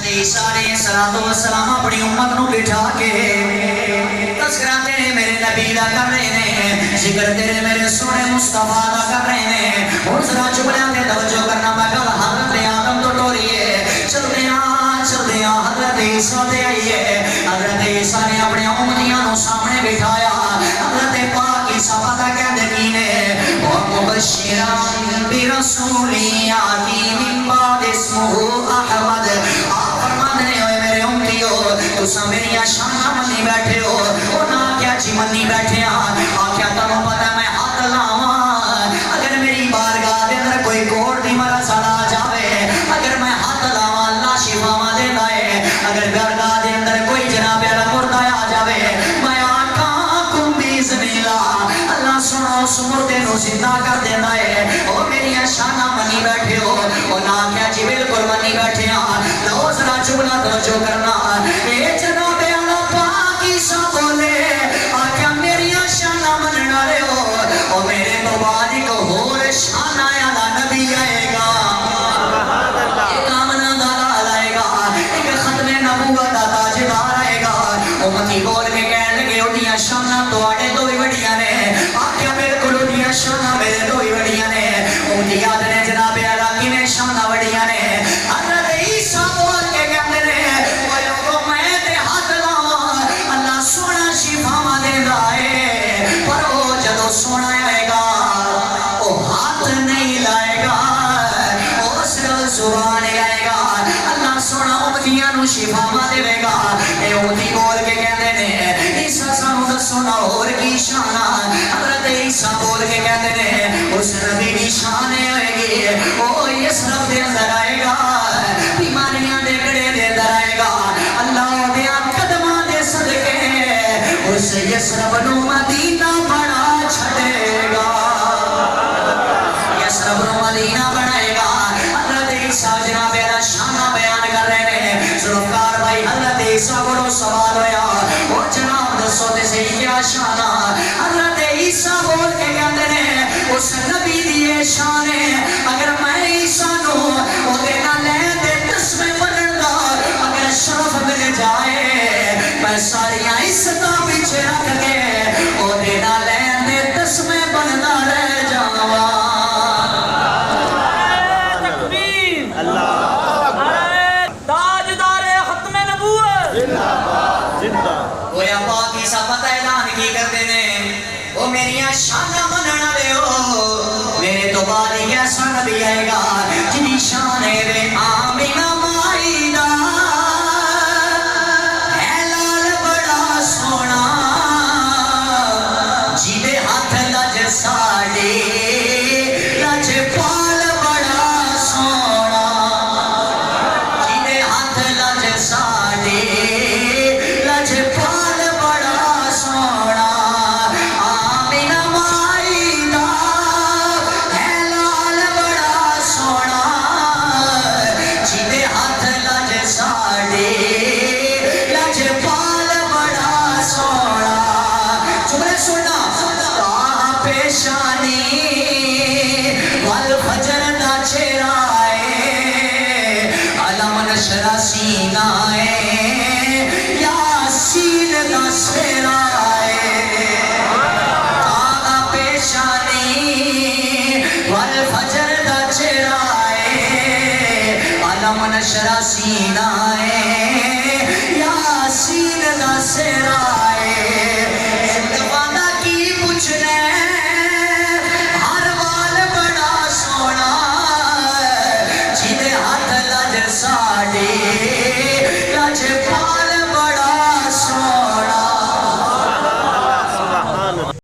عیسیٰ علیہ السلام اپنی امت نو بٹھا کے تذکرہ تیرے میرے نبی دا کر رہے ہیں، ذکر تیرے میرے سونے مصطفیٰ دا کر رہے ہیں. اور ذرا چبلیاں تے توجہ کرنا میں گل حضرت آدم تو ٹوریے چلتے ہیں حضرت عیسیٰ تے آئیے. حضرت عیسیٰ نے اپنے امتیاں نو سامنے بٹھایا. حضرت پاک عیسیٰ پتہ کہندے کی نے وَمُبَشِّرًا بِرَسُولٍ يَأْتِي مِن بَعْدِهِ اسْمُهُ أَحْمَدُ. آپ فرماندے ہوئے میرے امتیو تساں میری شاناں منی بیٹھے ہو. انہاں کیا جی منی بیٹھے ہاں آکھیا تانوں پتہ میں ہاتھ لاواں اگر میری بارگاہ دے اندر کوئی کوڑ دی مرض آ جاوے اگر میں ہاتھ لاواں اللہ شفاواں دیندا ہے. اگر بارگاہ دے اندر کوئی جناب والا مردہ آ جاوے میں آکھاں کم باذن اللہ اللہ سنو اس مردے نو زندہ کر دیندا ہے. او میری شاناں منی بیٹھے ہو. انہاں کیا جی بالکل منی بیٹھے ہاں. لو ذرا چبلا توجہ کرنا اے جناب والا پاک عیسیٰ بولے آکھیا میری شاناں منن والے ہو او میرے تو بعد ایک اور شانہ والا نبی آئے گا. ایک آمنہ دلال آئے گا. ایک ختم نبوت دا تاجدار آئے گا. امتی بول کے کہنے لگے اُنیاں شانہ تو آڑے تو ہی بڑیاں نے. آکھیا میرے کو اُنیاں شانہ میرے تو ہی بڑیاں نے. امتی یاد نے جناب اللہ کی نے شانہ بڑیاں نے. حضرت عیسیٰ بول کے کہنے لگے وہ لوگوں میں تے ہاتھ لاواں اللہ سونا شفاواں دیندا ہے. پر وہ جدو سونا آئے گا وہ ہاتھ نہیں لائے گا وہ صرف زبان لائے گا. اللہ سونا امتیاں نو شفاواں دے گا. اے امتی بول کے کہندے نے عیسیٰ سانو دسو نا اور کی شانہ. حضرت عیسیٰ بول کے کہندے نے اس نبی دی شان ہوئے گی وہ یسرب دے اندر آئے گا بیماریاں دے گڑے دے اندر آئے گا. اللہ دے قدماں دے صدقے اس یسرب نو مدینہ بنا چھڑے گا. یسرب نو مدینہ بنائے گا. حضرت عیسیٰ جناب اللہ شانہ بیان کر رہے ہیں. ذوالفقار بھائی حضرت عیسیٰ کو سوال ہویا وہ جناب دسو تے صحیح کیا شانہ. حضرت عیسیٰ بول کے کہندے نے اس نبی دی شان ہے اگر میں عیسیٰ نو او دے نال دے تسمے بنن دا اگر شرف مل جائے میں ساری عزتاں پیچھے رکھ کے او دے نال دے تسمے بندا رہ جاواں. تکبیر اللہ تاجدار ختم نبوت زندہ. گویا پاک عیسیٰ پتہ اعلان کی کرتے نے وہ میری شانہ منن والے ہو میرے تو بعد ایک ایسا نبی آئے گا جنی شان ہے آمینہ مائی دا ہے لال بڑا سونا جیدے ہاتھ لج ساڑے لج پال بڑا سونا جیدے ہاتھ لج ساڑے لج پال بڑا سونا. آمینہ مائی دا ہے لال بڑا سونا جیدے ہاتھ لج ساڑے لج پال بڑا سونا. جملے سننا پیشانی والفجر دا چہرہ ہے علم نشر سینہ ہے